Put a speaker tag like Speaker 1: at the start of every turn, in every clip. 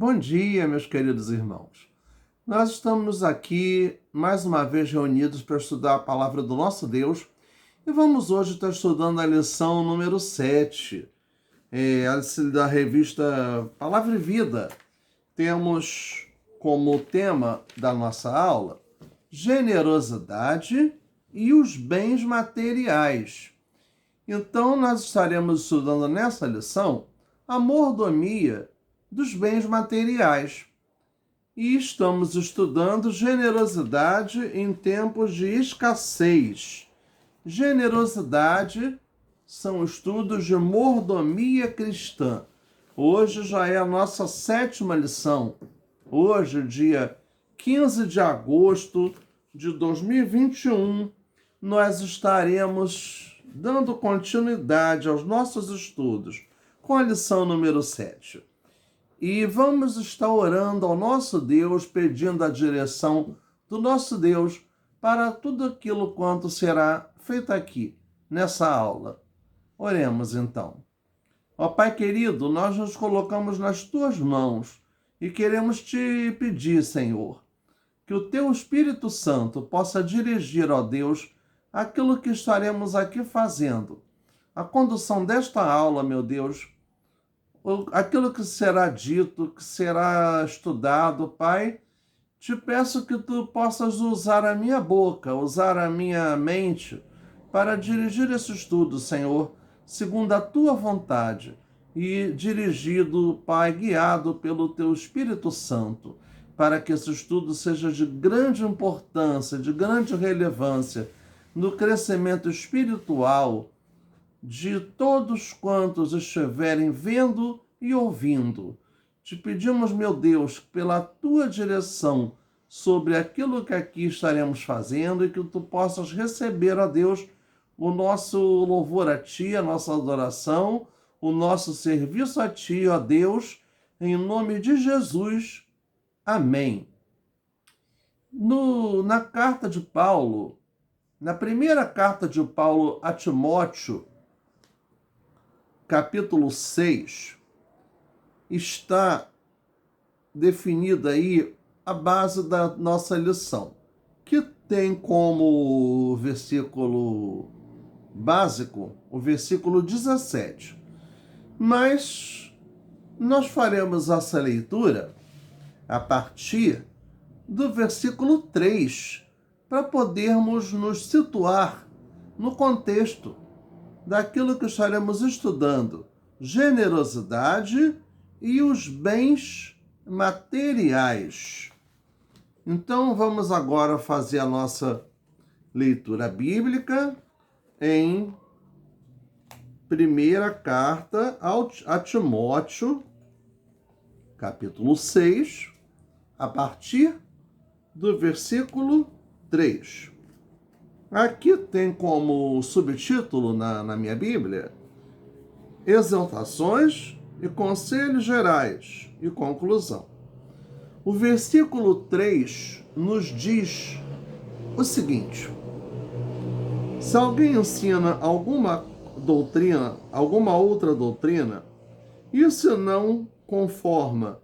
Speaker 1: Bom dia, meus queridos irmãos. Nós estamos aqui mais uma vez reunidos para estudar a palavra do nosso Deus e vamos hoje estar estudando a lição número 7, da revista Palavra e Vida. Temos como tema da nossa aula generosidade e os bens materiais. Então, nós estaremos estudando nessa lição a mordomia dos bens materiais. E estamos estudando generosidade em tempos de escassez. Generosidade são estudos de mordomia cristã. Hoje já é a nossa 7ª lição. Hoje, dia 15 de agosto de 2021, nós estaremos dando continuidade aos nossos estudos com a lição número 7. E vamos estar orando ao nosso Deus, pedindo a direção do nosso Deus para tudo aquilo quanto será feito aqui, nessa aula. Oremos então. Ó Pai querido, nós nos colocamos nas tuas mãos e queremos te pedir, Senhor, que o teu Espírito Santo possa dirigir, ó Deus, aquilo que estaremos aqui fazendo. A condução desta aula, meu Deus, aquilo que será dito, que será estudado, Pai, te peço que tu possas usar a minha boca, usar a minha mente para dirigir esse estudo, Senhor, segundo a tua vontade e dirigido, Pai, guiado pelo teu Espírito Santo, para que esse estudo seja de grande importância, de grande relevância no crescimento espiritual de todos quantos estiverem vendo e ouvindo. Te pedimos, meu Deus, pela tua direção sobre aquilo que aqui estaremos fazendo e que tu possas receber, ó Deus, o nosso louvor a ti, a nossa adoração, o nosso serviço a ti, ó Deus, em nome de Jesus. Amém. Na carta de Paulo, na primeira carta de Paulo a Timóteo, capítulo 6, está definida aí a base da nossa lição, que tem como versículo básico o versículo 17. Mas nós faremos essa leitura a partir do versículo 3, para podermos nos situar no contexto daquilo que estaremos estudando, generosidade e os bens materiais. Então, vamos agora fazer a nossa leitura bíblica em primeira carta a Timóteo, capítulo 6, a partir do versículo 3. Aqui tem como subtítulo na minha Bíblia: Exortações e Conselhos Gerais e Conclusão. O versículo 3 nos diz o seguinte: se alguém ensina alguma outra doutrina, e se não conforma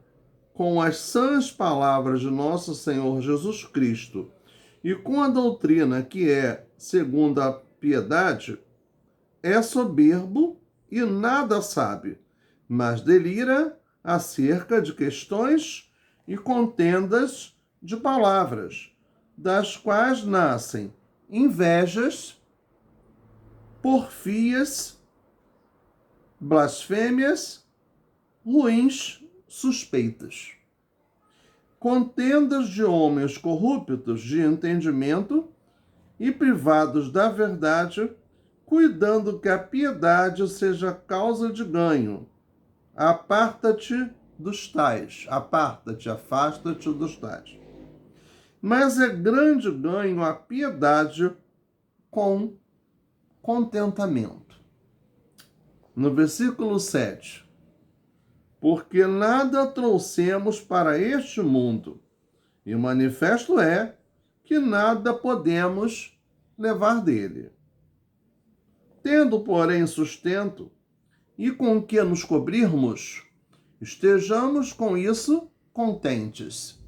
Speaker 1: com as sãs palavras de nosso Senhor Jesus Cristo e com a doutrina que é segundo a piedade, é soberbo e nada sabe, mas delira acerca de questões e contendas de palavras, das quais nascem invejas, porfias, blasfêmias, ruins suspeitas. Contendas de homens corruptos de entendimento e privados da verdade, cuidando que a piedade seja causa de ganho. Aparta-te dos tais. Aparta-te, afasta-te dos tais. Mas é grande ganho a piedade com contentamento. No versículo 7. Porque nada trouxemos para este mundo, e manifesto é que nada podemos levar dele. Tendo, porém, sustento, e com que nos cobrirmos, Estejamos com isso contentes.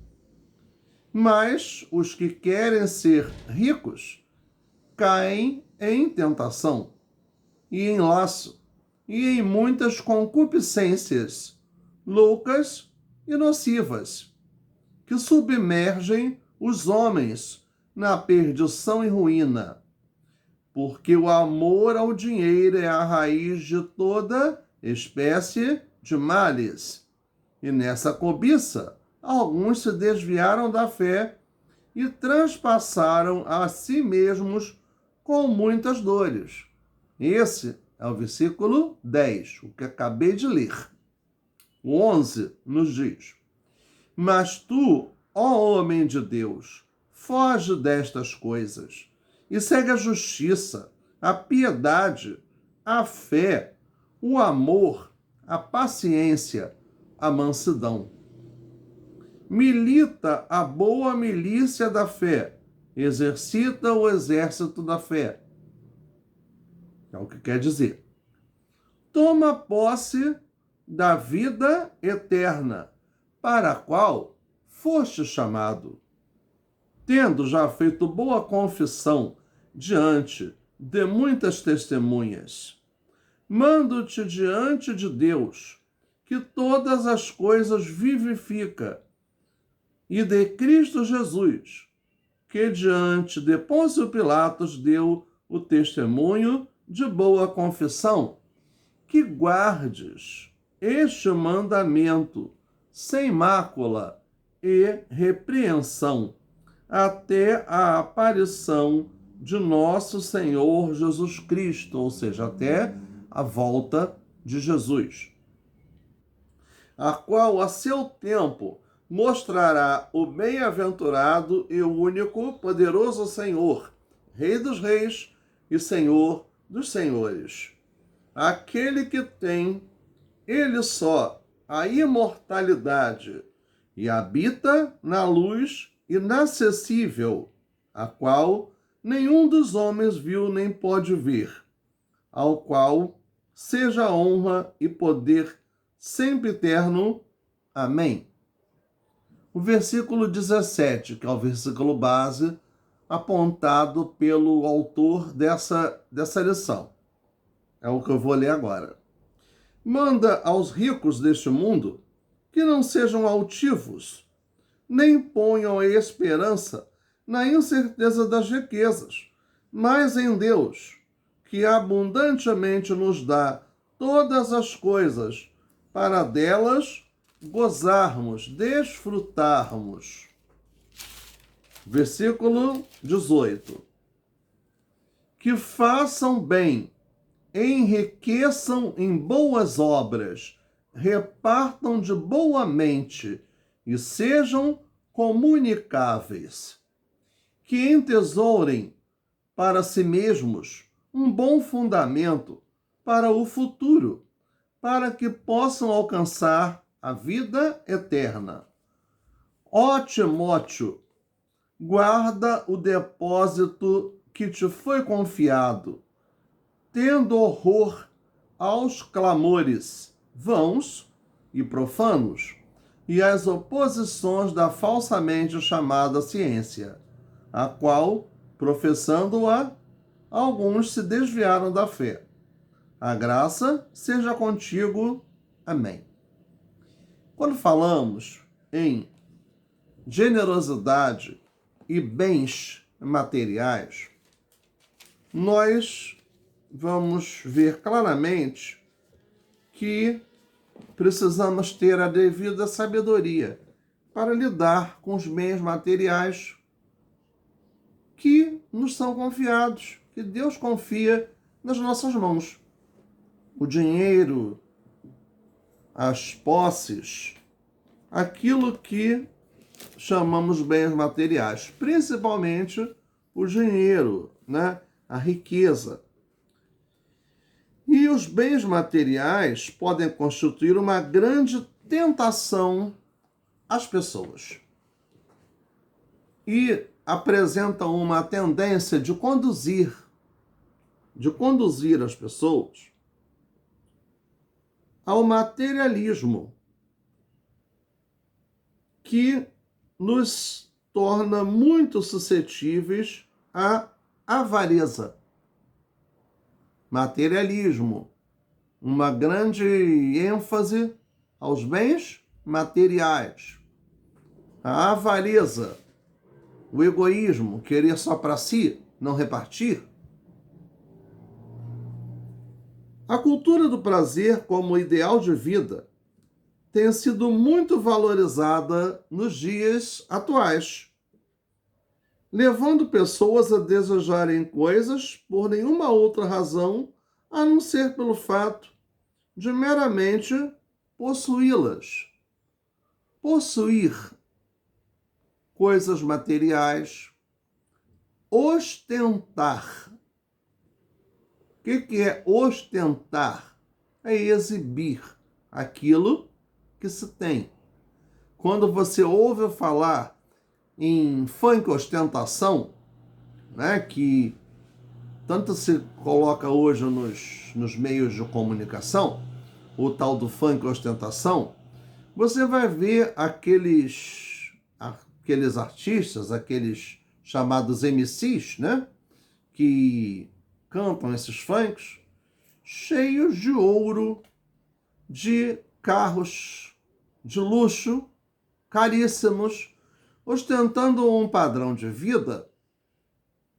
Speaker 1: Mas os que querem ser ricos caem em tentação, e em laço, e em muitas concupiscências loucas e nocivas, que submergem os homens na perdição e ruína. Porque o amor ao dinheiro é a raiz de toda espécie de males. E nessa cobiça, alguns se desviaram da fé e transpassaram a si mesmos com muitas dores. Esse é o versículo 10, o que acabei de ler. O 11 nos diz: Mas tu, ó homem de Deus, foge destas coisas e segue a justiça, a piedade, a fé, o amor, a paciência, a mansidão. Milita a boa milícia da fé, exercita o exército da fé. É o que quer dizer. Toma posse da vida eterna, para a qual foste chamado, tendo já feito boa confissão diante de muitas testemunhas. Mando-te diante de Deus, que todas as coisas vivifica, e de Cristo Jesus, que diante de Pôncio Pilatos deu o testemunho de boa confissão, que guardes este mandamento sem mácula e repreensão, até a aparição de nosso Senhor Jesus Cristo, ou seja, até a volta de Jesus, a qual a seu tempo mostrará o bem-aventurado e o único poderoso Senhor, Rei dos reis e Senhor dos senhores, aquele que tem, ele só, a imortalidade e habita na luz inacessível, a qual nenhum dos homens viu nem pode ver, ao qual seja honra e poder sempre eterno. Amém. O versículo 17, que é o versículo base, apontado pelo autor dessa lição. É o que eu vou ler agora. Manda aos ricos deste mundo que não sejam altivos, nem ponham a esperança na incerteza das riquezas, mas em Deus, que abundantemente nos dá todas as coisas, para delas gozarmos, desfrutarmos. Versículo 18. Que façam bem, enriqueçam em boas obras, repartam de boa mente e sejam comunicáveis. Que entesourem para si mesmos um bom fundamento para o futuro, para que possam alcançar a vida eterna. Ó Timóteo, guarda o depósito que te foi confiado, tendo horror aos clamores vãos e profanos, e às oposições da falsamente chamada ciência, a qual, professando-a, alguns se desviaram da fé. A graça seja contigo. Amém. Quando falamos em generosidade e bens materiais, nós vamos ver claramente que precisamos ter a devida sabedoria para lidar com os bens materiais que nos são confiados, que Deus confia nas nossas mãos. O dinheiro, as posses, aquilo que chamamos bens materiais, principalmente o dinheiro, né? A riqueza. E os bens materiais podem constituir uma grande tentação às pessoas e apresentam uma tendência de conduzir as pessoas ao materialismo que nos torna muito suscetíveis à avareza, materialismo, uma grande ênfase aos bens materiais, a avareza, o egoísmo, querer só para si, não repartir. A cultura do prazer como ideal de vida tem sido muito valorizada nos dias atuais, levando pessoas a desejarem coisas por nenhuma outra razão a não ser pelo fato de meramente possuí-las. Possuir coisas materiais, ostentar. O que é ostentar? É exibir aquilo que se tem. Quando você ouve falar em funk ostentação, né, que tanto se coloca hoje nos meios de comunicação, o tal do funk ostentação, você vai ver aqueles artistas, aqueles chamados MCs, né, que cantam esses funks, cheios de ouro, de carros de luxo, caríssimos, ostentando um padrão de vida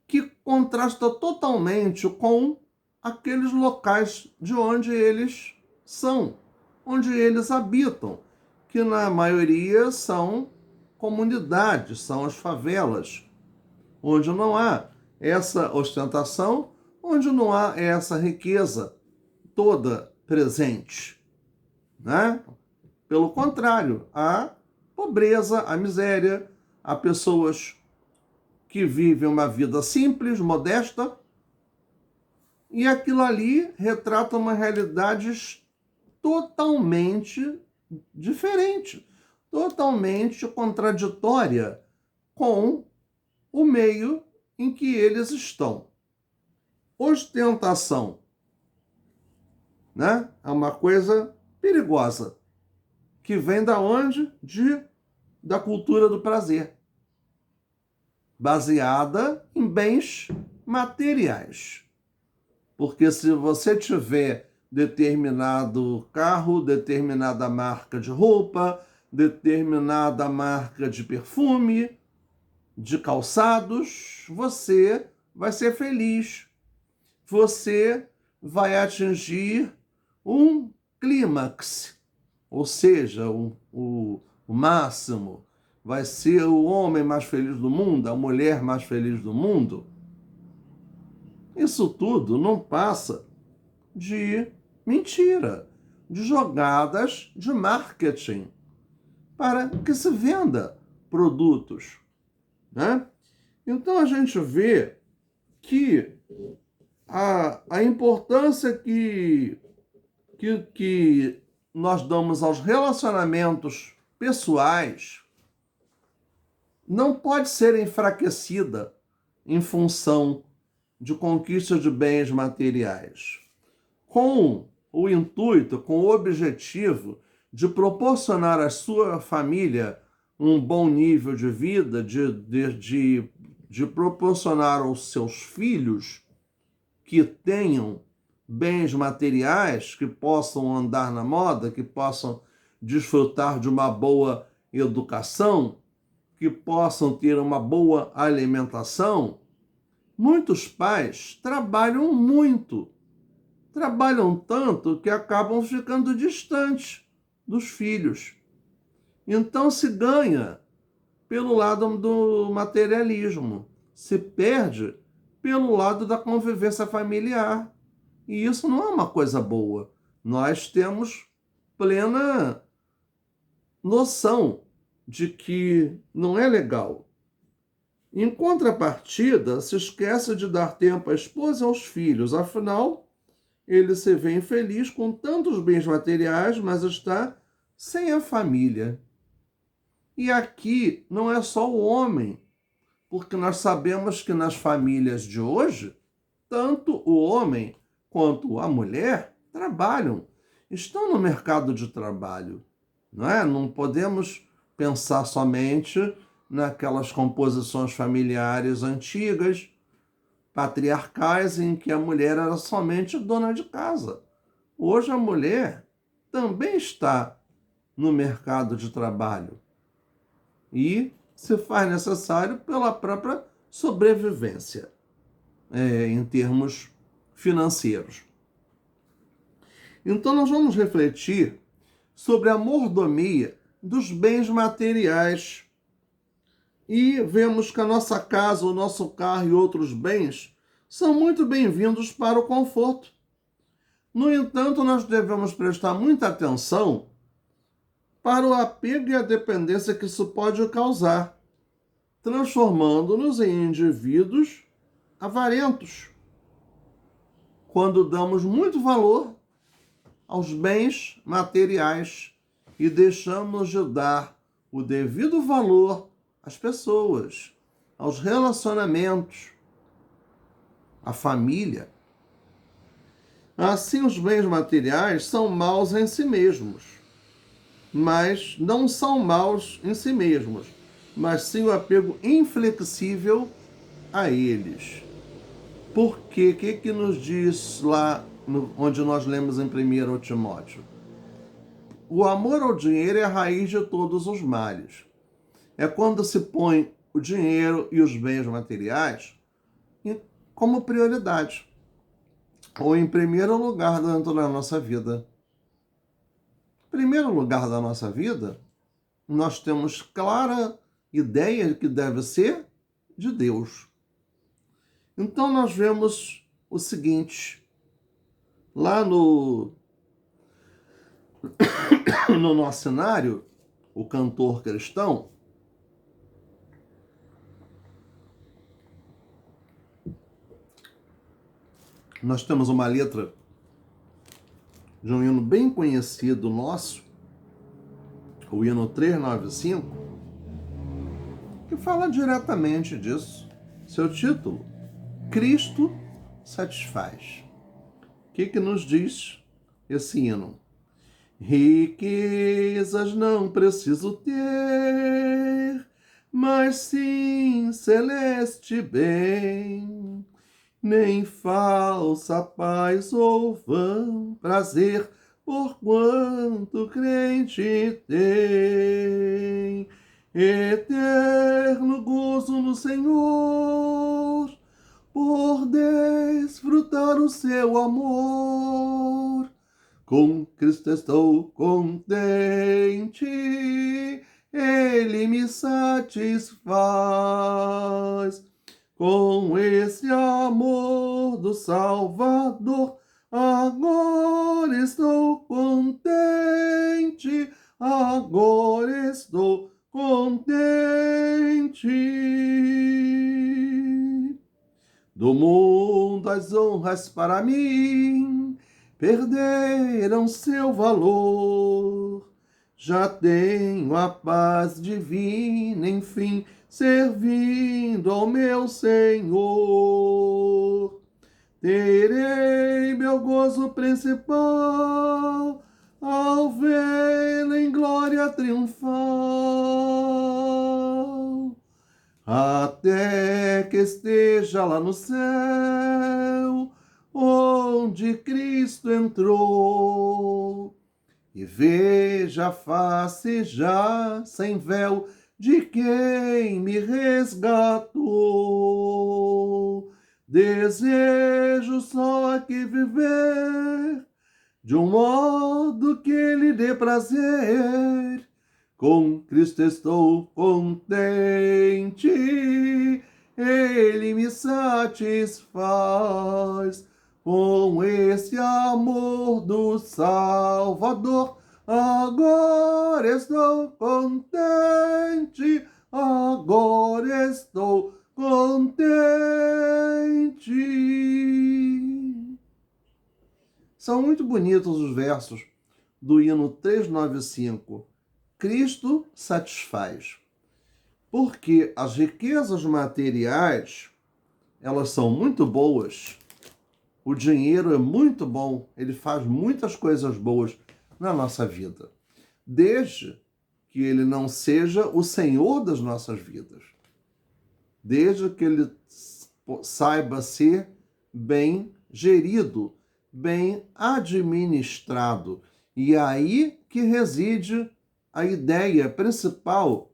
Speaker 1: que contrasta totalmente com aqueles locais de onde eles são, onde eles habitam, que na maioria são comunidades, são as favelas, onde não há essa ostentação, onde não há essa riqueza toda presente, né? Pelo contrário, há pobreza, há miséria, há pessoas que vivem uma vida simples, modesta, e aquilo ali retrata uma realidade totalmente diferente, totalmente contraditória com o meio em que eles estão. Ostentação, né? É uma coisa perigosa, que vem da onde? Da cultura do prazer, baseada em bens materiais. Porque se você tiver determinado carro, determinada marca de roupa, determinada marca de perfume, de calçados, você vai ser feliz. Você vai atingir um clímax, ou seja, o máximo. Vai ser o homem mais feliz do mundo, a mulher mais feliz do mundo. Isso tudo não passa de mentira, de jogadas de marketing para que se venda produtos, né? Então a gente vê que a importância que nós damos aos relacionamentos pessoais não pode ser enfraquecida em função de conquista de bens materiais, com o intuito, com o objetivo de proporcionar à sua família um bom nível de vida, de proporcionar aos seus filhos que tenham bens materiais, que possam andar na moda, que possam desfrutar de uma boa educação, que possam ter uma boa alimentação. Muitos pais trabalham muito, trabalham tanto que acabam ficando distantes dos filhos. Então se ganha pelo lado do materialismo, se perde pelo lado da convivência familiar. E isso não é uma coisa boa. Nós temos plena noção de que não é legal. Em contrapartida, se esquece de dar tempo à esposa e aos filhos. Afinal, ele se vê infeliz com tantos bens materiais, mas está sem a família. E aqui não é só o homem, porque nós sabemos que nas famílias de hoje, tanto o homem quanto a mulher trabalham, estão no mercado de trabalho, não é? Não podemos pensar somente naquelas composições familiares antigas, patriarcais, em que a mulher era somente dona de casa. Hoje a mulher também está no mercado de trabalho e se faz necessário pela própria sobrevivência, em termos financeiros. Então nós vamos refletir sobre a mordomia dos bens materiais e vemos que a nossa casa, o nosso carro e outros bens são muito bem-vindos para o conforto. No entanto, nós devemos prestar muita atenção para o apego e a dependência que isso pode causar, transformando-nos em indivíduos avarentos, quando damos muito valor aos bens materiais e deixamos de dar o devido valor às pessoas, aos relacionamentos, à família. Assim, os bens materiais são maus em si mesmos, mas não são maus em si mesmos, mas sim o apego inflexível a eles. Porque o que nos diz lá onde nós lemos em 1 Timóteo? O amor ao dinheiro é a raiz de todos os males. É quando se põe o dinheiro e os bens materiais como prioridade, ou em primeiro lugar dentro da nossa vida. Em primeiro lugar da nossa vida, nós temos clara ideia de que deve ser de Deus. Então nós vemos o seguinte, lá no nosso cenário, o cantor cristão, nós temos uma letra de um hino bem conhecido nosso, o hino 395, que fala diretamente disso. Seu título, Cristo satisfaz. O que nos diz esse hino? Riquezas não preciso ter, mas sim celeste bem, nem falsa paz ou vão prazer, porquanto crente tem eterno gozo no Senhor, por desfrutar o seu amor. Com Cristo estou contente, Ele me satisfaz. Com esse amor do Salvador, agora estou contente, agora estou contente. Do mundo as honras para mim perderam seu valor. Já tenho a paz divina, enfim, servindo ao meu Senhor. Terei meu gozo principal ao vê-lo em glória triunfal, até que esteja lá no céu, onde Cristo entrou, e veja a face já sem véu de quem me resgatou. Desejo só aqui viver de um modo que lhe dê prazer. Com Cristo estou contente, Ele me satisfaz. Com esse amor do Salvador, agora estou contente, agora estou contente. São muito bonitos os versos do hino 395. Cristo satisfaz. Porque as riquezas materiais, elas são muito boas. O dinheiro é muito bom, ele faz muitas coisas boas na nossa vida. Desde que ele não seja o Senhor das nossas vidas, desde que ele saiba ser bem gerido, bem administrado. E é aí que reside a ideia principal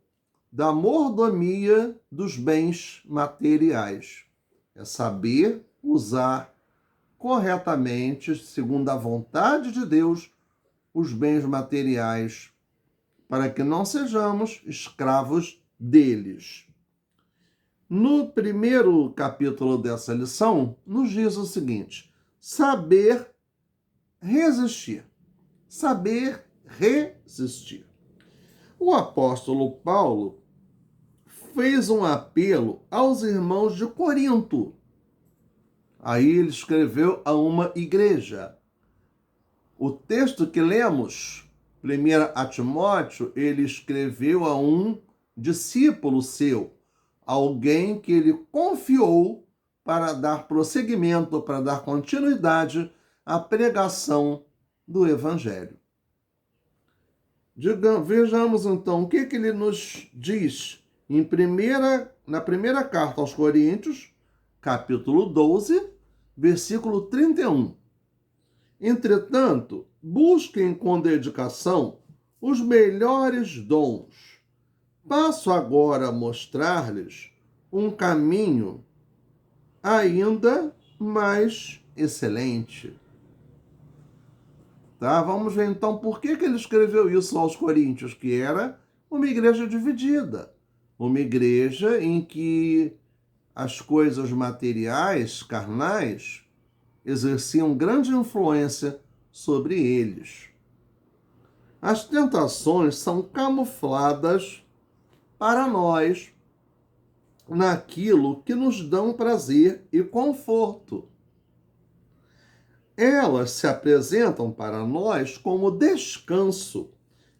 Speaker 1: da mordomia dos bens materiais. É saber usar corretamente, segundo a vontade de Deus, os bens materiais, para que não sejamos escravos deles. No primeiro capítulo dessa lição, nos diz o seguinte: saber resistir. Saber resistir. O apóstolo Paulo fez um apelo aos irmãos de Corinto. Aí ele escreveu a uma igreja. O texto que lemos, 1 Timóteo, ele escreveu a um discípulo seu, alguém que ele confiou para dar prosseguimento, para dar continuidade à pregação do Evangelho. Vejamos então o que ele nos diz na primeira carta aos Coríntios, capítulo 12, versículo 31. Entretanto, busquem com dedicação os melhores dons. Passo agora a mostrar-lhes um caminho ainda mais excelente. Tá? Vamos ver então por que ele escreveu isso aos Coríntios, que era uma igreja dividida, uma igreja em que as coisas materiais, carnais, exerciam grande influência sobre eles. As tentações são camufladas para nós naquilo que nos dão prazer e conforto. Elas se apresentam para nós como descanso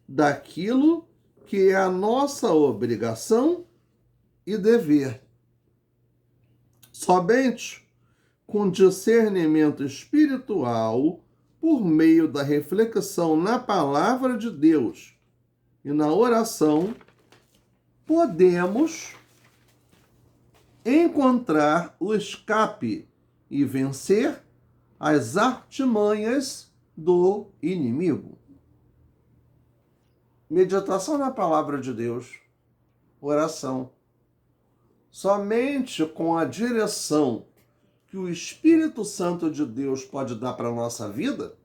Speaker 1: daquilo que é a nossa obrigação e dever. Somente com discernimento espiritual, por meio da reflexão na palavra de Deus e na oração, podemos encontrar o escape e vencer as artimanhas do inimigo. Meditação na palavra de Deus, oração. Somente com a direção que o Espírito Santo de Deus pode dar para a nossa vida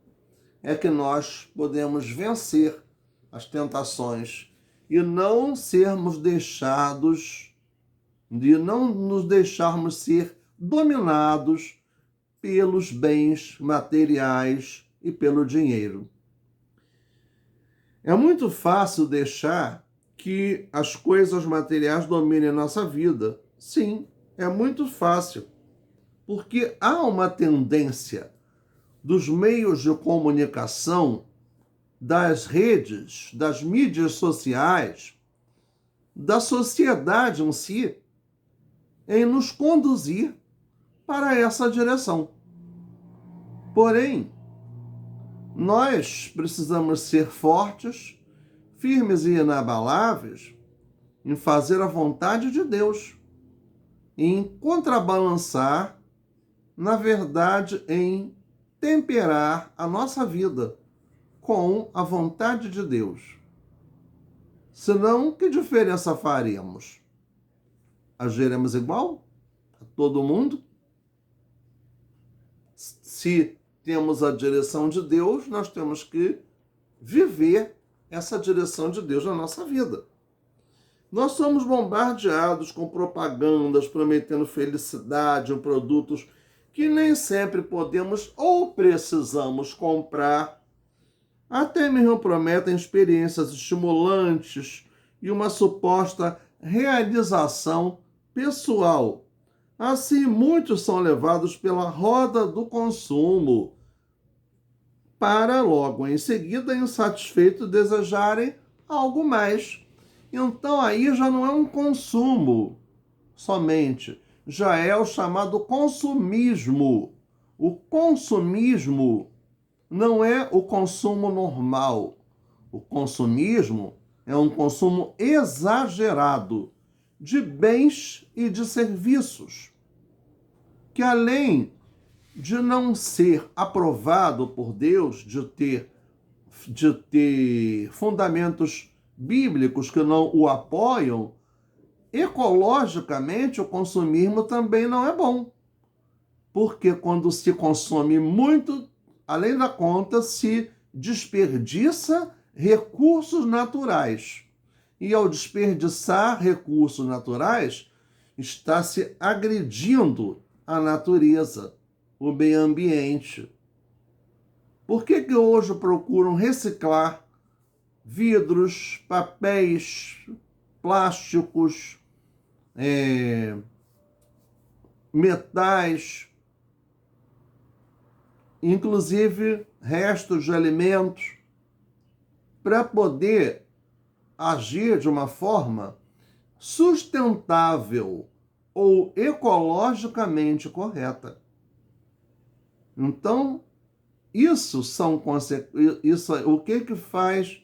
Speaker 1: é que nós podemos vencer as tentações e não sermos deixados, de não nos deixarmos ser dominados pelos bens materiais e pelo dinheiro. É muito fácil deixar que as coisas materiais dominem a nossa vida. Sim, é muito fácil, porque há uma tendência dos meios de comunicação, das redes, das mídias sociais, da sociedade em si, em nos conduzir para essa direção. Porém, nós precisamos ser fortes, firmes e inabaláveis em fazer a vontade de Deus, em contrabalançar, na verdade, em temperar a nossa vida com a vontade de Deus. Senão, que diferença faremos? Agiremos igual a todo mundo? Se temos a direção de Deus, nós temos que viver essa direção de Deus na nossa vida. Nós somos bombardeados com propagandas prometendo felicidade em produtos que nem sempre podemos ou precisamos comprar. Até mesmo prometem experiências estimulantes e uma suposta realização pessoal. Assim, muitos são levados pela roda do consumo, para logo em seguida, insatisfeitos, desejarem algo mais. Então aí já não é um consumo somente, já é o chamado consumismo. O consumismo não é o consumo normal. O consumismo É um consumo exagerado de bens e de serviços, que além de não ser aprovado por Deus, de ter fundamentos bíblicos que não o apoiam, ecologicamente o consumismo também não é bom. Porque quando se consome muito, além da conta, se desperdiça recursos naturais. E ao desperdiçar recursos naturais, está se agredindo a natureza, o meio ambiente. Por que hoje procuram reciclar vidros, papéis, plásticos, metais, inclusive restos de alimentos, para poder agir de uma forma sustentável ou ecologicamente correta? Então, isso são isso, o que faz,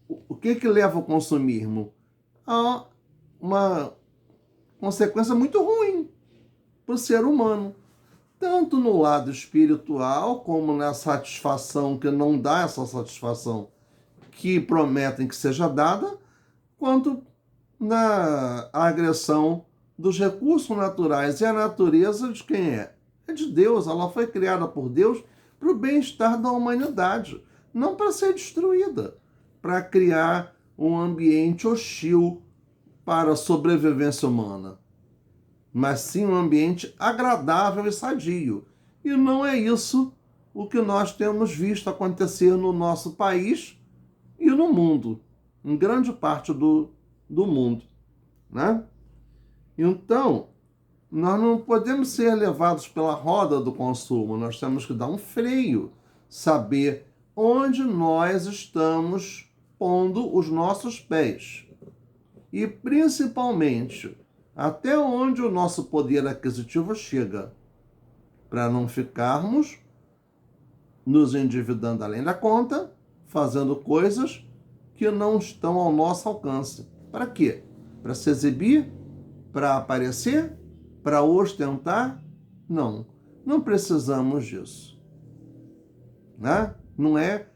Speaker 1: o que leva ao consumismo? A uma consequência muito ruim para o ser humano, tanto no lado espiritual, como na satisfação que não dá essa satisfação que prometem que seja dada, quanto na agressão dos recursos naturais. E a natureza de quem é? É de Deus, ela foi criada por Deus para o bem-estar da humanidade, não para ser destruída, para criar um ambiente hostil para a sobrevivência humana, mas sim um ambiente agradável e sadio. E não é isso o que nós temos visto acontecer no nosso país e no mundo, em grande parte do mundo, né? Então, nós não podemos ser levados pela roda do consumo, nós temos que dar um freio, saber onde nós estamos pondo os nossos pés. E, principalmente, até onde o nosso poder aquisitivo chega, para não ficarmos nos endividando além da conta, fazendo coisas que não estão ao nosso alcance. Para quê? Para se exibir? Para aparecer? Para ostentar? Não, não precisamos disso, né? Não é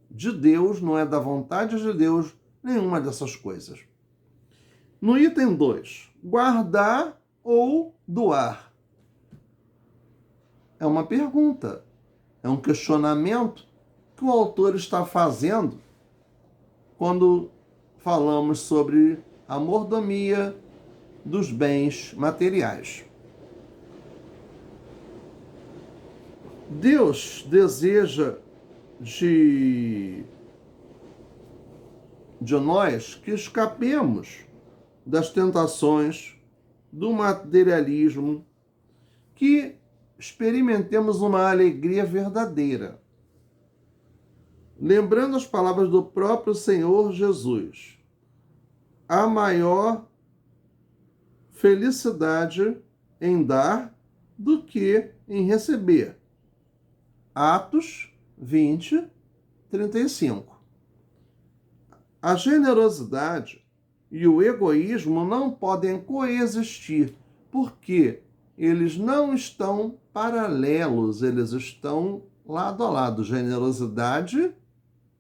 Speaker 1: de Deus, não é da vontade de Deus, nenhuma dessas coisas. No item 2, guardar ou doar? É uma pergunta, é um questionamento que o autor está fazendo quando falamos sobre a mordomia dos bens materiais. Deus deseja de nós que escapemos das tentações do materialismo, que experimentemos uma alegria verdadeira. Lembrando as palavras do próprio Senhor Jesus, há maior felicidade em dar do que em receber. Atos 20, 35. A generosidade e o egoísmo não podem coexistir, porque eles não estão paralelos, eles estão lado a lado. Generosidade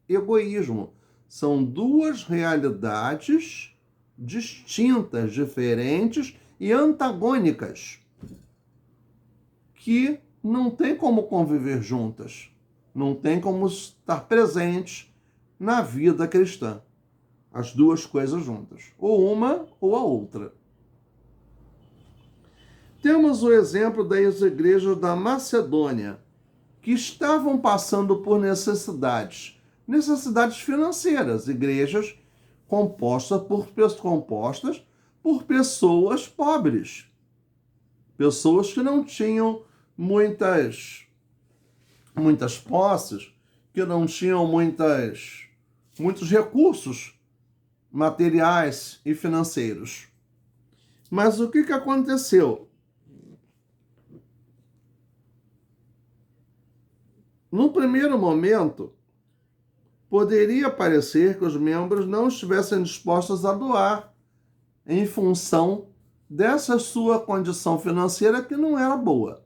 Speaker 1: e egoísmo são duas realidades distintas, diferentes e antagônicas, que não tem como conviver juntas, não tem como estar presentes na vida cristã. As duas coisas juntas, ou uma ou a outra. Temos o exemplo das igrejas da Macedônia, que estavam passando por necessidades financeiras, igrejas compostas por pessoas pobres, pessoas que não tinham muitas posses, que não tinham muitos recursos materiais e financeiros. Mas o que aconteceu? No primeiro momento, poderia parecer que os membros não estivessem dispostos a doar em função dessa sua condição financeira que não era boa,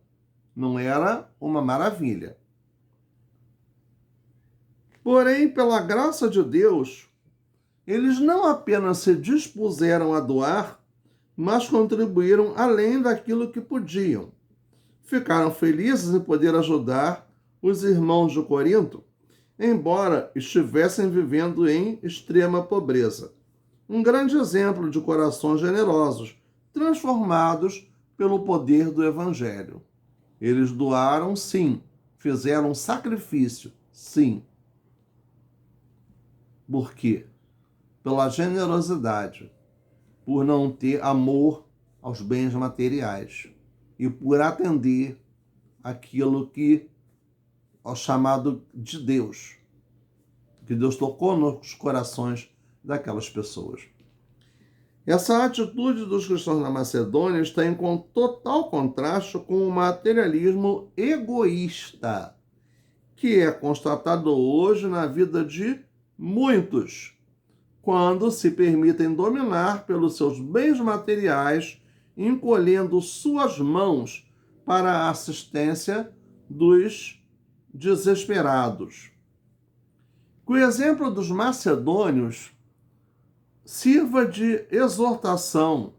Speaker 1: não era uma maravilha. Porém, pela graça de Deus, eles não apenas se dispuseram a doar, mas contribuíram além daquilo que podiam. Ficaram felizes em poder ajudar os irmãos de Corinto, embora estivessem vivendo em extrema pobreza. Um grande exemplo de corações generosos, transformados pelo poder do Evangelho. Eles doaram, sim. Fizeram sacrifício, sim. Por quê? Pela generosidade, por não ter amor aos bens materiais e por atender aquilo que ao chamado de Deus, que Deus tocou nos corações daquelas pessoas. Essa atitude dos cristãos na Macedônia está em total contraste com o materialismo egoísta, que é constatado hoje na vida de muitos, quando se permitem dominar pelos seus bens materiais, encolhendo suas mãos para a assistência dos desesperados. Que o exemplo dos macedônios sirva de exortação,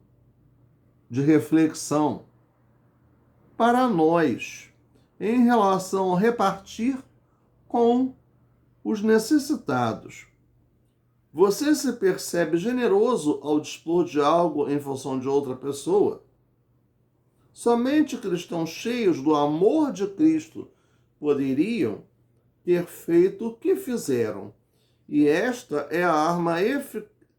Speaker 1: de reflexão para nós em relação ao repartir com os necessitados. Você se percebe generoso ao dispor de algo em função de outra pessoa? Somente cristãos cheios do amor de Cristo poderiam ter feito o que fizeram. E esta é a arma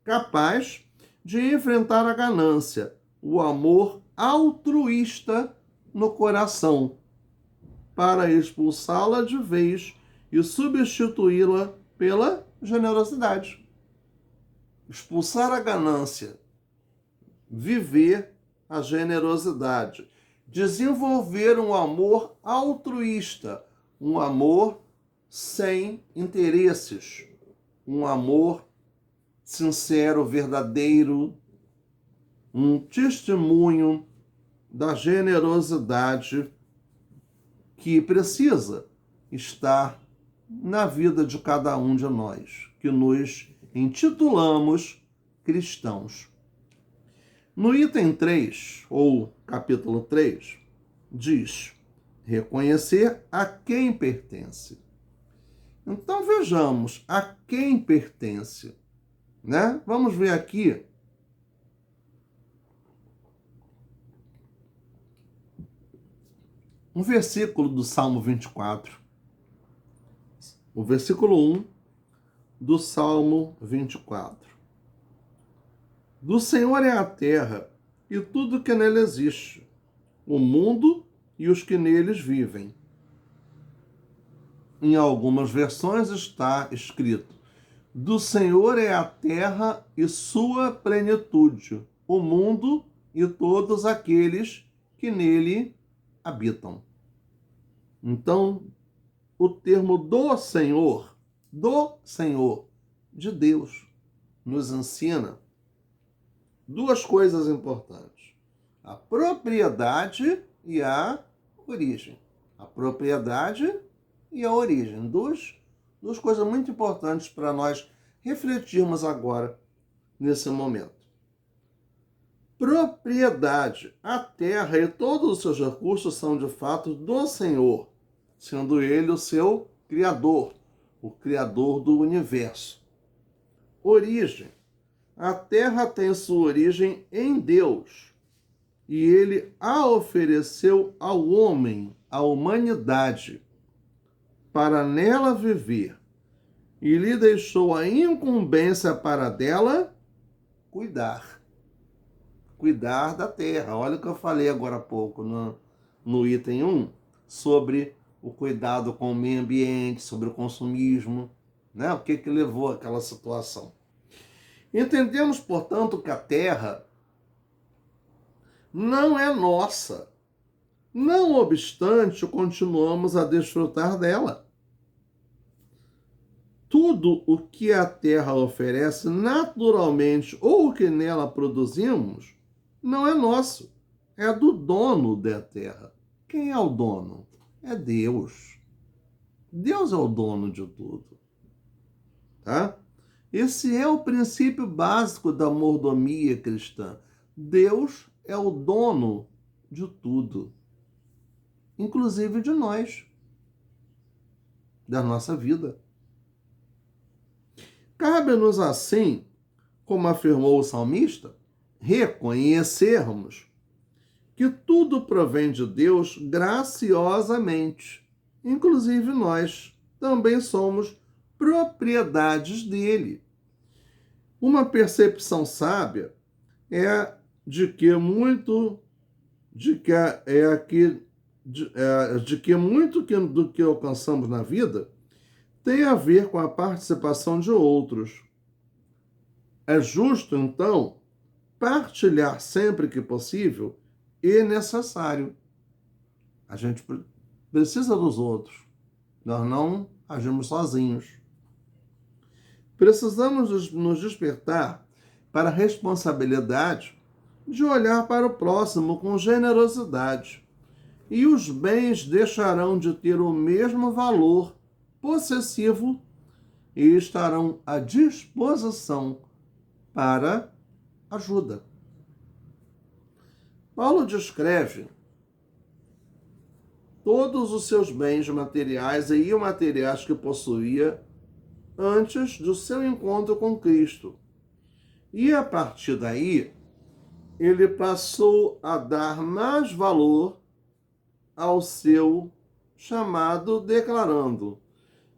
Speaker 1: capaz de enfrentar a ganância, o amor altruísta no coração, para expulsá-la de vez e substituí-la pela generosidade. Expulsar a ganância, viver a generosidade, desenvolver um amor altruísta, um amor sem interesses, um amor sincero, verdadeiro, um testemunho da generosidade que precisa estar na vida de cada um de nós, que nos intitulamos cristãos. No item 3, ou capítulo 3, diz: reconhecer a quem pertence. Então vejamos a quem pertence, né? Vamos ver aqui um versículo do Salmo 24. O versículo 1 do Salmo 24. Do Senhor é a terra e tudo que nela existe, o mundo e os que neles vivem. Em algumas versões está escrito: do Senhor é a terra e sua plenitude, o mundo e todos aqueles que nele habitam. Então, o termo do Senhor, de Deus, nos ensina duas coisas importantes: a propriedade e a origem. A propriedade e a origem. Duas coisas muito importantes para nós refletirmos agora, nesse momento. Propriedade. A terra e todos os seus recursos são de fato do Senhor, sendo Ele o seu Criador, o Criador do universo. Origem. A terra tem sua origem em Deus, e Ele a ofereceu ao homem, à humanidade, para nela viver, e lhe deixou a incumbência para dela cuidar. Cuidar da terra. Olha o que eu falei agora há pouco no item 1, sobre o cuidado com o meio ambiente, sobre o consumismo, né? O que levou àquela situação. Entendemos, portanto, que a terra não é nossa. Não obstante, continuamos a desfrutar dela. tudo o que a terra oferece naturalmente ou o que nela produzimos não é nosso, é do dono da terra. Quem é o dono? É Deus. Deus é o dono de tudo, tá? Esse é o princípio básico da mordomia cristã. Deus é o dono de tudo, inclusive de nós, da nossa vida. Cabe-nos assim, como afirmou o salmista, reconhecermos que tudo provém de Deus graciosamente. Inclusive nós também somos propriedades dele. Uma percepção sábia é de que muito do que alcançamos na vida tem a ver com a participação de outros. É justo, então, partilhar sempre que possível e necessário. A gente precisa dos outros. Nós não agimos sozinhos. Precisamos nos despertar para a responsabilidade de olhar para o próximo com generosidade. E os bens deixarão de ter o mesmo valor possessivo e estarão à disposição para ajuda. Paulo descreve todos os seus bens materiais e imateriais que possuía antes do seu encontro com Cristo. E a partir daí, ele passou a dar mais valor ao seu chamado, declarando: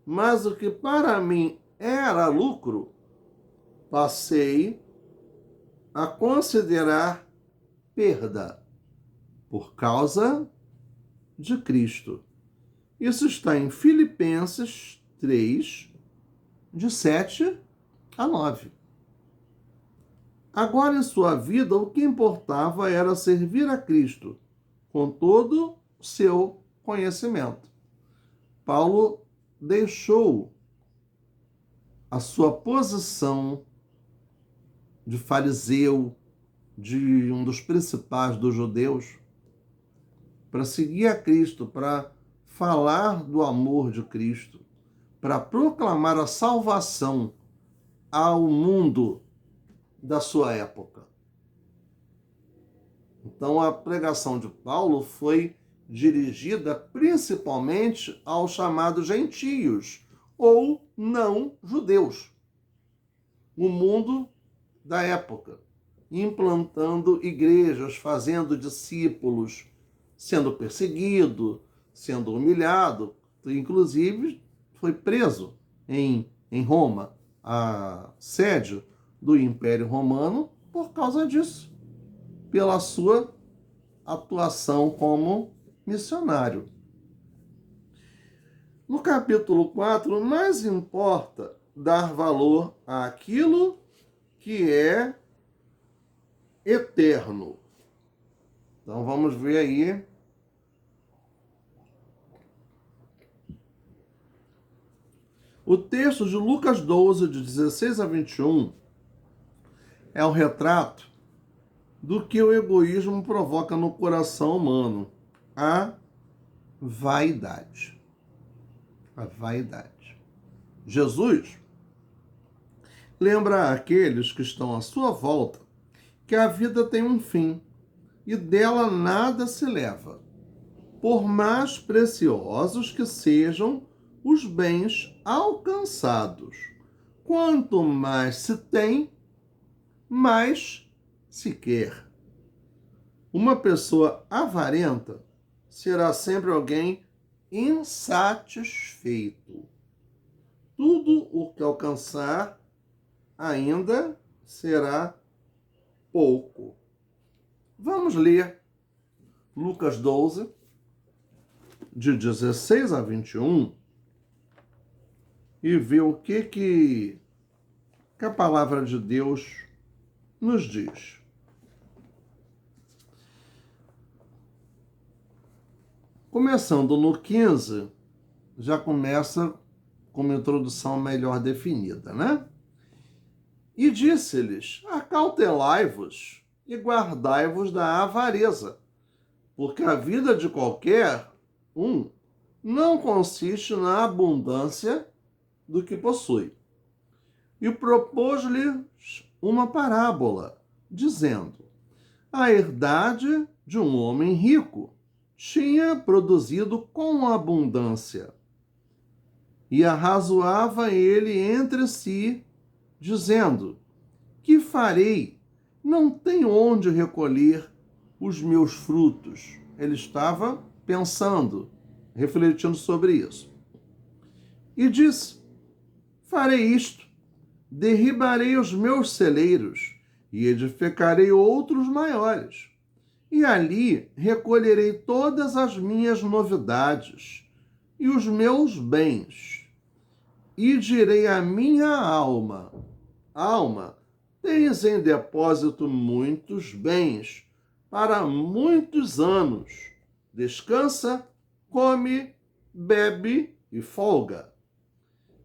Speaker 1: mas o que para mim era lucro, passei a considerar perda por causa de Cristo. Isso está em Filipenses 3, de 7 a 9. Agora, em sua vida, o que importava era servir a Cristo com todo o seu conhecimento. Paulo deixou a sua posição de fariseu, de um dos principais dos judeus, para seguir a Cristo, para falar do amor de Cristo, para proclamar a salvação ao mundo da sua época. Então, a pregação de Paulo foi dirigida principalmente aos chamados gentios ou não judeus, o mundo da época, implantando igrejas, fazendo discípulos, sendo perseguido, sendo humilhado, inclusive foi preso em Roma, a sede do Império Romano, por causa disso, pela sua atuação como missionário. No capítulo 4, mais importa dar valor àquilo que é eterno. Então vamos ver aí o texto de Lucas 12, de 16 a 21, é o retrato do que o egoísmo provoca no coração humano, a vaidade. A vaidade. Jesus lembra àqueles que estão à sua volta que a vida tem um fim e dela nada se leva, por mais preciosos que sejam os bens alcançados. Quanto mais se tem, mais se quer. Uma pessoa avarenta será sempre alguém insatisfeito. Tudo o que alcançar ainda será pouco. Vamos ler Lucas 12, de 16 a 21, e ver o que a palavra de Deus nos diz. Começando no 15, já começa como introdução melhor definida, né? E disse-lhes: acautelai-vos e guardai-vos da avareza, porque a vida de qualquer um não consiste na abundância do que possui. E propôs-lhes uma parábola, dizendo: a herdade de um homem rico tinha produzido com abundância. E arrazoava ele entre si, dizendo: que farei? Não tenho onde recolher os meus frutos. Ele estava pensando, refletindo sobre isso. E disse: farei isto: derribarei os meus celeiros e edificarei outros maiores. E ali recolherei todas as minhas novidades e os meus bens. E direi à minha alma: alma, tens em depósito muitos bens para muitos anos. Descansa, come, bebe e folga.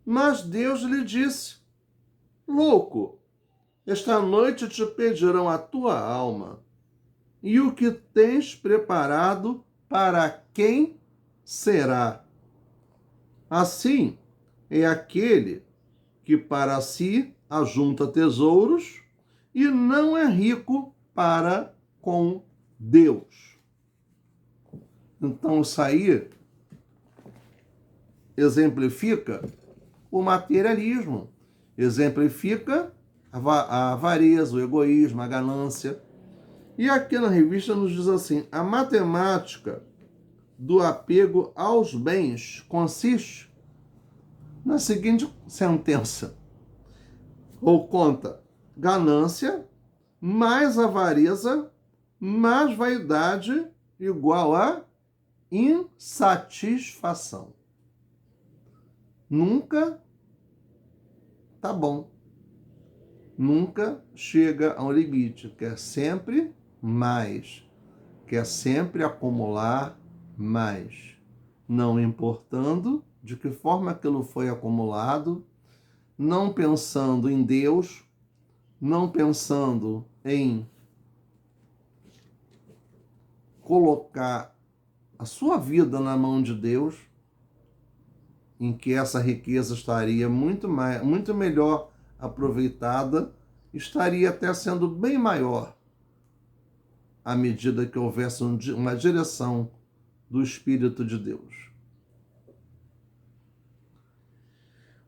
Speaker 1: Mas Deus lhe disse: louco, esta noite te pedirão a tua alma, e o que tens preparado para quem será? Assim é aquele que para si ajunta tesouros e não é rico para com Deus. Então isso aí exemplifica o materialismo, exemplifica a avareza, o egoísmo, a ganância. E aqui na revista nos diz assim: a matemática do apego aos bens consiste na seguinte sentença, ou conta: ganância mais avareza mais vaidade igual a insatisfação. Nunca tá bom. Nunca chega a um limite. Quer sempre mais. Quer sempre acumular mais. Não importando de que forma aquilo foi acumulado, não pensando em Deus, não pensando em colocar a sua vida na mão de Deus, em que essa riqueza estaria muito melhor aproveitada, estaria até sendo bem maior à medida que houvesse uma direção do Espírito de Deus.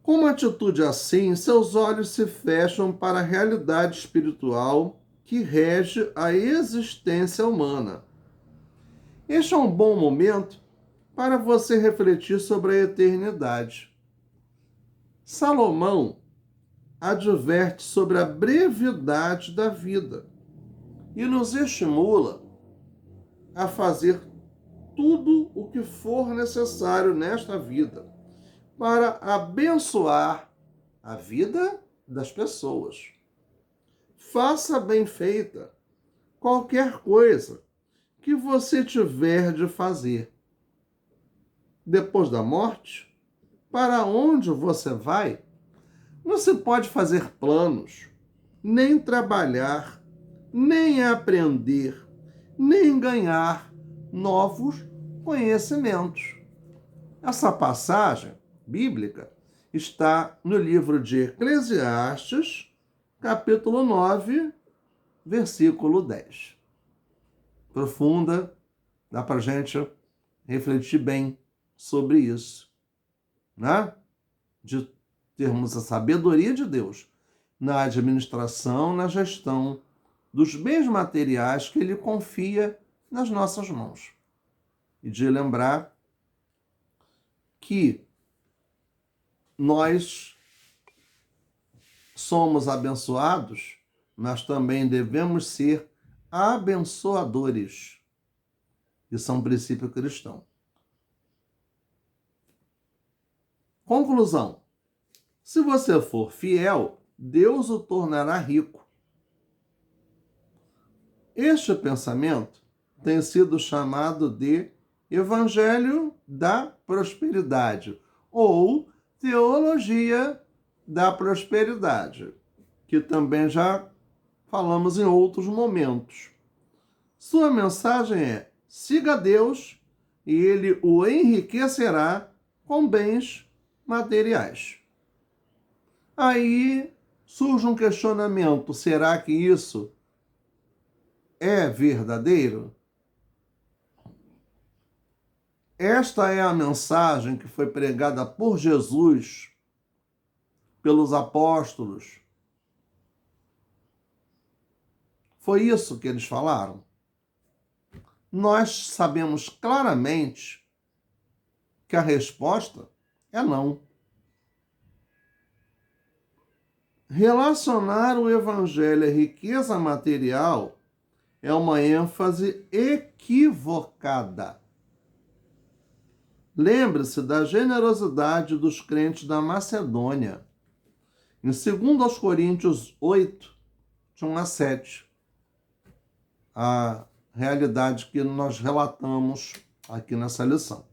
Speaker 1: Com uma atitude assim, seus olhos se fecham para a realidade espiritual que rege a existência humana. Este é um bom momento para você refletir sobre a eternidade. Salomão adverte sobre a brevidade da vida e nos estimula a fazer tudo o que for necessário nesta vida para abençoar a vida das pessoas. Faça bem feita qualquer coisa que você tiver de fazer. Depois da morte, para onde você vai? Não se pode fazer planos, nem trabalhar, nem aprender, nem ganhar novos conhecimentos. Essa passagem bíblica está no livro de Eclesiastes, capítulo 9, versículo 10. Profunda, dá para a gente refletir bem sobre isso, né? De termos a sabedoria de Deus na administração, na gestão dos bens materiais que Ele confia nas nossas mãos. E de lembrar que nós somos abençoados, mas também devemos ser abençoadores. Isso é um princípio cristão. Conclusão: se você for fiel, Deus o tornará rico. Este pensamento tem sido chamado de Evangelho da Prosperidade ou teologia da prosperidade, que também já falamos em outros momentos. Sua mensagem é: siga Deus e ele o enriquecerá com bens materiais. Aí surge um questionamento: será que isso é verdadeiro? Esta é a mensagem que foi pregada por Jesus, pelos apóstolos. Foi isso que eles falaram? Nós sabemos claramente que a resposta é não. Relacionar o evangelho à riqueza material é uma ênfase equivocada. Lembre-se da generosidade dos crentes da Macedônia. Em 2 Coríntios 8, de 1 a 7, a realidade que nós relatamos aqui nessa lição.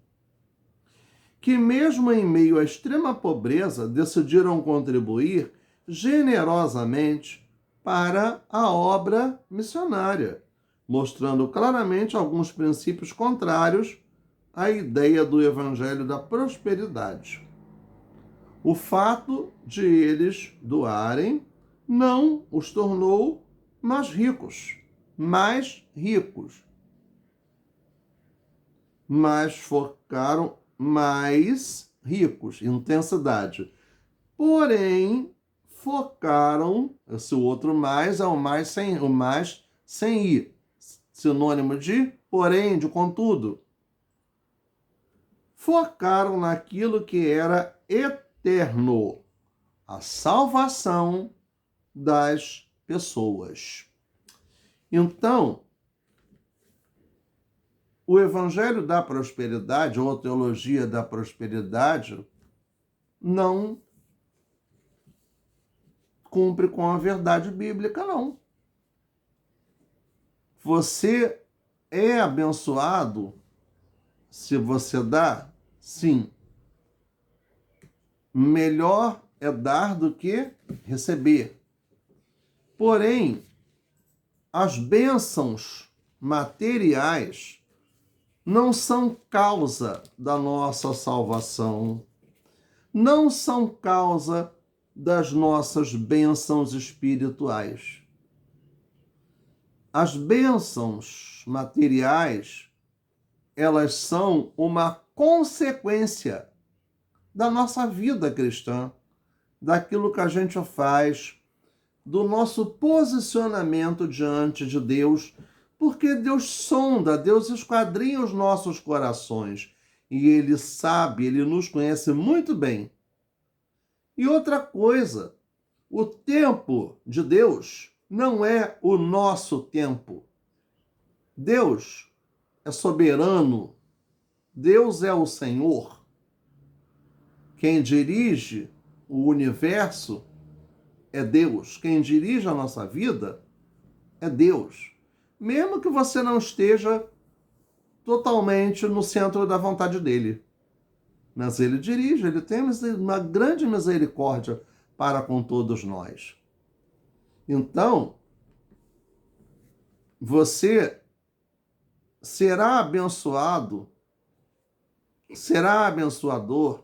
Speaker 1: Que mesmo em meio à extrema pobreza, decidiram contribuir generosamente para a obra missionária, mostrando claramente alguns princípios contrários à ideia do evangelho da prosperidade. O fato de eles doarem não os tornou mais ricos, mas focaram mais ricos, intensidade. Porém, focaram, esse outro mais é o mais sem i, sinônimo de porém, de contudo. Focaram naquilo que era eterno, a salvação das pessoas. Então, o evangelho da prosperidade, ou a teologia da prosperidade, não cumpre com a verdade bíblica, não. Você é abençoado se você dá? Sim. Melhor é dar do que receber. Porém, as bênçãos materiais não são causa da nossa salvação, não são causa das nossas bênçãos espirituais. As bênçãos materiais, elas são uma consequência da nossa vida cristã, daquilo que a gente faz, do nosso posicionamento diante de Deus, porque Deus sonda, Deus esquadrinha os nossos corações e Ele sabe, Ele nos conhece muito bem. E outra coisa, o tempo de Deus não é o nosso tempo. Deus é soberano, Deus é o Senhor. Quem dirige o universo é Deus. Quem dirige a nossa vida é Deus. Mesmo que você não esteja totalmente no centro da vontade dele. Mas ele dirige, ele tem uma grande misericórdia para com todos nós. Então, você será abençoado, será abençoador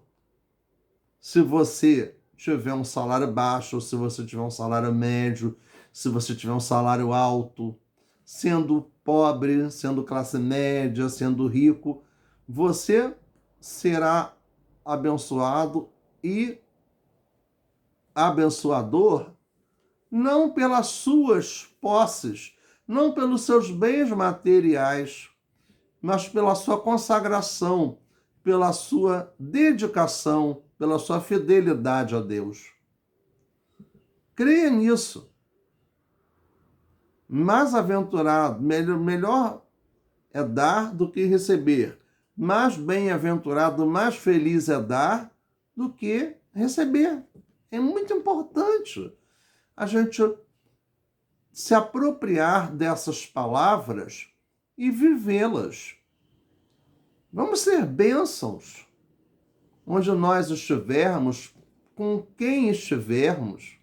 Speaker 1: se você tiver um salário baixo, se você tiver um salário médio, se você tiver um salário alto, sendo pobre, sendo classe média, sendo rico, você será abençoado e abençoador não pelas suas posses, não pelos seus bens materiais, mas pela sua consagração, pela sua dedicação, pela sua fidelidade a Deus. Creia nisso. Mais aventurado, melhor é dar do que receber. Mais bem-aventurado, mais feliz é dar do que receber. É muito importante a gente se apropriar dessas palavras e vivê-las. Vamos ser bênçãos. onde nós estivermos, com quem estivermos,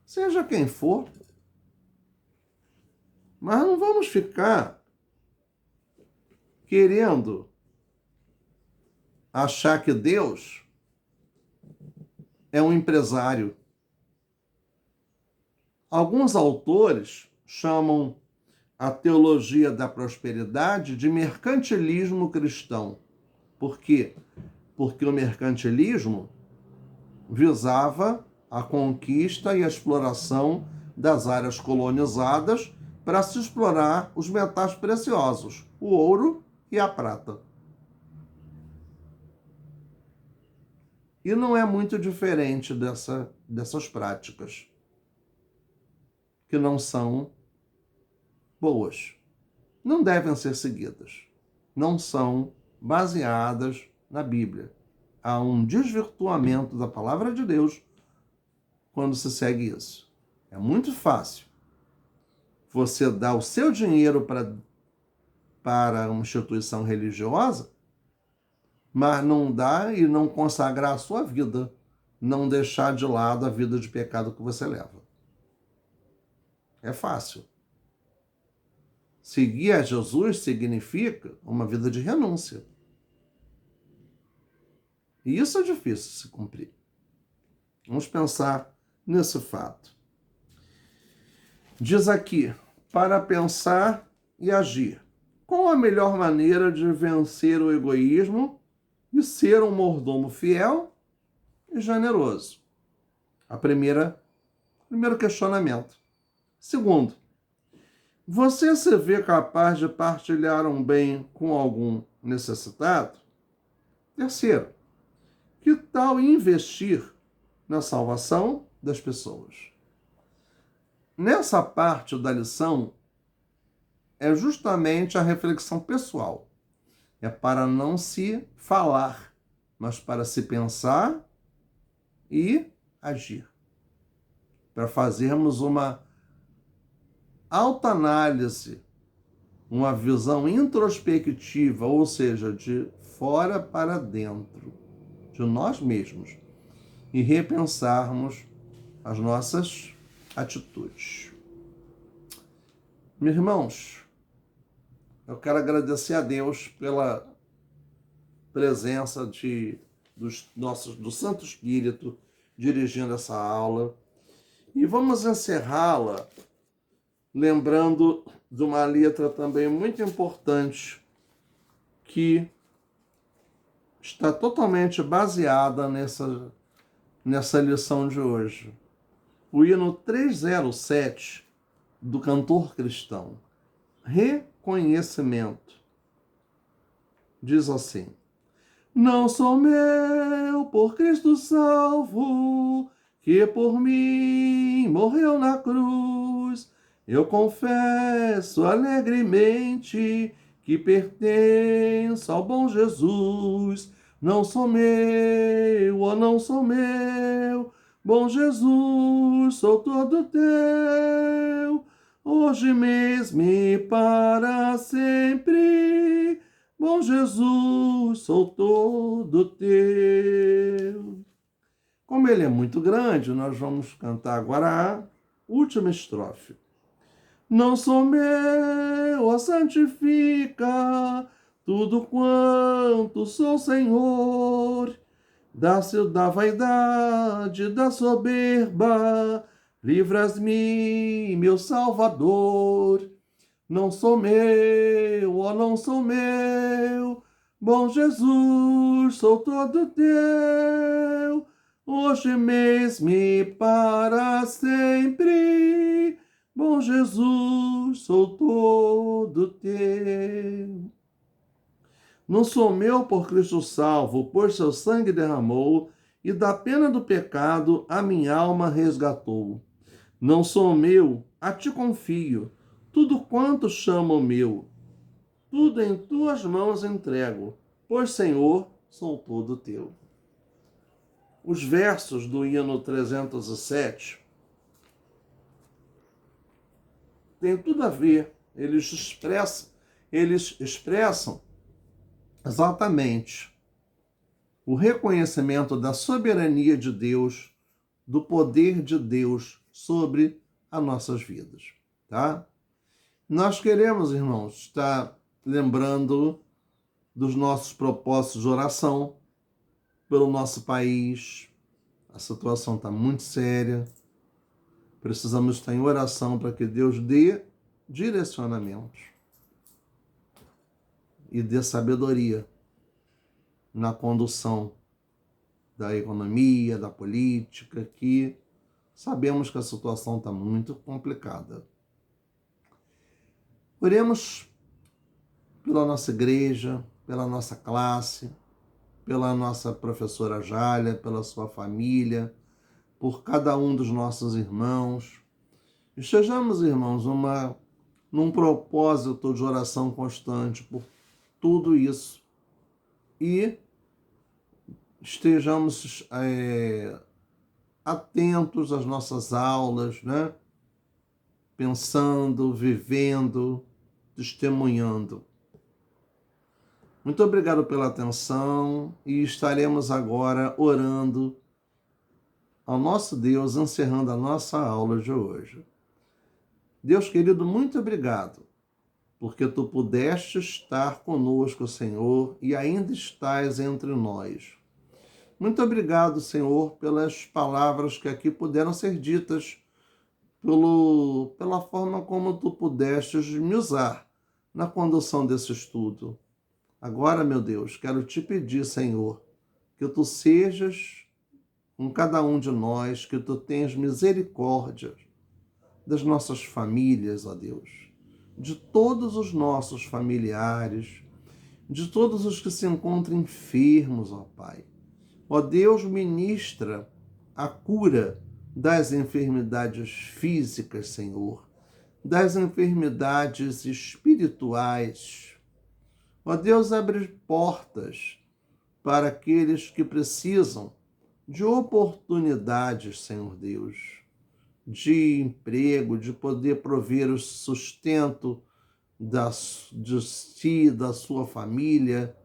Speaker 1: seja quem for. Mas não vamos ficar querendo achar que Deus é um empresário. Alguns autores chamam a teologia da prosperidade de mercantilismo cristão. Por quê? Porque o mercantilismo visava a conquista e a exploração das áreas colonizadas para se explorar os metais preciosos, o ouro e a prata. E não é muito diferente dessas práticas, que não são boas. Não devem ser seguidas. Não são baseadas na Bíblia. Há um desvirtuamento da palavra de Deus quando se segue isso. É muito fácil você dar o seu dinheiro para uma instituição religiosa, mas não dar e não consagrar a sua vida, não deixar de lado a vida de pecado que você leva. É fácil. Seguir a Jesus significa uma vida de renúncia. E isso é difícil de se cumprir. Vamos pensar nesse fato. Diz aqui, para pensar e agir. Qual a melhor maneira de vencer o egoísmo e ser um mordomo fiel e generoso? Primeiro questionamento. Segundo, você se vê capaz de partilhar um bem com algum necessitado? Terceiro, que tal investir na salvação das pessoas? Nessa parte da lição é justamente a reflexão pessoal. É para não se falar, mas para se pensar e agir. Para fazermos uma autoanálise, uma visão introspectiva, ou seja, de fora para dentro, de nós mesmos, e repensarmos as nossas atitudes. Meus irmãos, eu quero agradecer a Deus pela presença do Santo Espírito dirigindo essa aula. E vamos encerrá-la lembrando de uma letra também muito importante que está totalmente baseada nessa lição de hoje. O hino 307 do cantor cristão, Reconhecimento, diz assim: não sou meu, por Cristo salvo, que por mim morreu na cruz. Eu confesso alegremente que pertenço ao bom Jesus. Não sou meu, oh, não sou meu, bom Jesus, sou todo teu, hoje mesmo e para sempre. Bom Jesus, sou todo teu. Como ele é muito grande, nós vamos cantar agora a última estrofe. Não sou meu, ó, santifica tudo quanto sou, Senhor. Da vaidade, da soberba, livras-me, meu Salvador. Não sou meu, ó, não sou meu, bom Jesus, sou todo teu, hoje mesmo e para sempre. Bom Jesus, sou todo teu. Não sou meu, por Cristo salvo, por seu sangue derramou, e da pena do pecado a minha alma resgatou. Não sou meu, a ti confio, tudo quanto chamo meu, tudo em tuas mãos entrego, pois, Senhor, sou todo teu. Os versos do hino 307 têm tudo a ver, eles expressam exatamente o reconhecimento da soberania de Deus, do poder de Deus sobre as nossas vidas, tá? Nós queremos, irmãos, estar lembrando dos nossos propósitos de oração pelo nosso país. A situação está muito séria. Precisamos estar em oração para que Deus dê direcionamentos e dê sabedoria na condução da economia, da política, que sabemos que a situação está muito complicada. Oremos pela nossa igreja, pela nossa classe, pela nossa professora Jália, pela sua família, por cada um dos nossos irmãos. Estejamos, irmãos, num propósito de oração constante por tudo isso e estejamos atentos às nossas aulas, né? Pensando, vivendo, testemunhando. Muito obrigado pela atenção e estaremos agora orando ao nosso Deus, encerrando a nossa aula de hoje. Deus querido, muito obrigado, porque Tu pudeste estar conosco, Senhor, e ainda estás entre nós. Muito obrigado, Senhor, pelas palavras que aqui puderam ser ditas, pela forma como Tu pudestes me usar na condução desse estudo. Agora, meu Deus, quero Te pedir, Senhor, que Tu sejas com cada um de nós, que Tu tenhas misericórdia das nossas famílias, ó Deus, de todos os nossos familiares, de todos os que se encontram enfermos, ó Pai. Ó Deus, ministra a cura das enfermidades físicas, Senhor, das enfermidades espirituais. Ó Deus, abre portas para aqueles que precisam de oportunidades, Senhor Deus, de emprego, de poder prover o sustento de si, da sua família.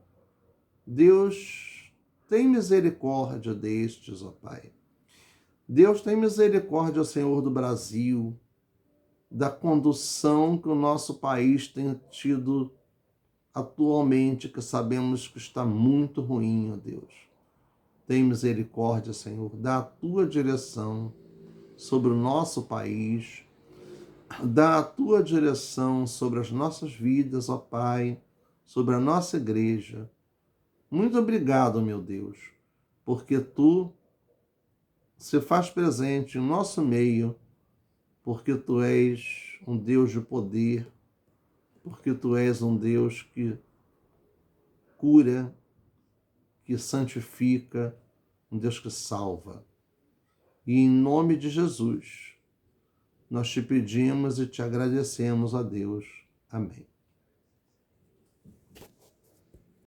Speaker 1: Deus, tem misericórdia destes, ó Pai. Deus, tem misericórdia, Senhor, do Brasil, da condução que o nosso país tem tido atualmente, que sabemos que está muito ruim, ó Deus. Tem misericórdia, Senhor, dá a Tua direção sobre o nosso país, dá a Tua direção sobre as nossas vidas, ó Pai, sobre a nossa igreja. Muito obrigado, meu Deus, porque Tu se faz presente em nosso meio, porque Tu és um Deus de poder, porque Tu és um Deus que cura, que santifica, um Deus que salva. E em nome de Jesus, nós Te pedimos e Te agradecemos, ó Deus. Amém.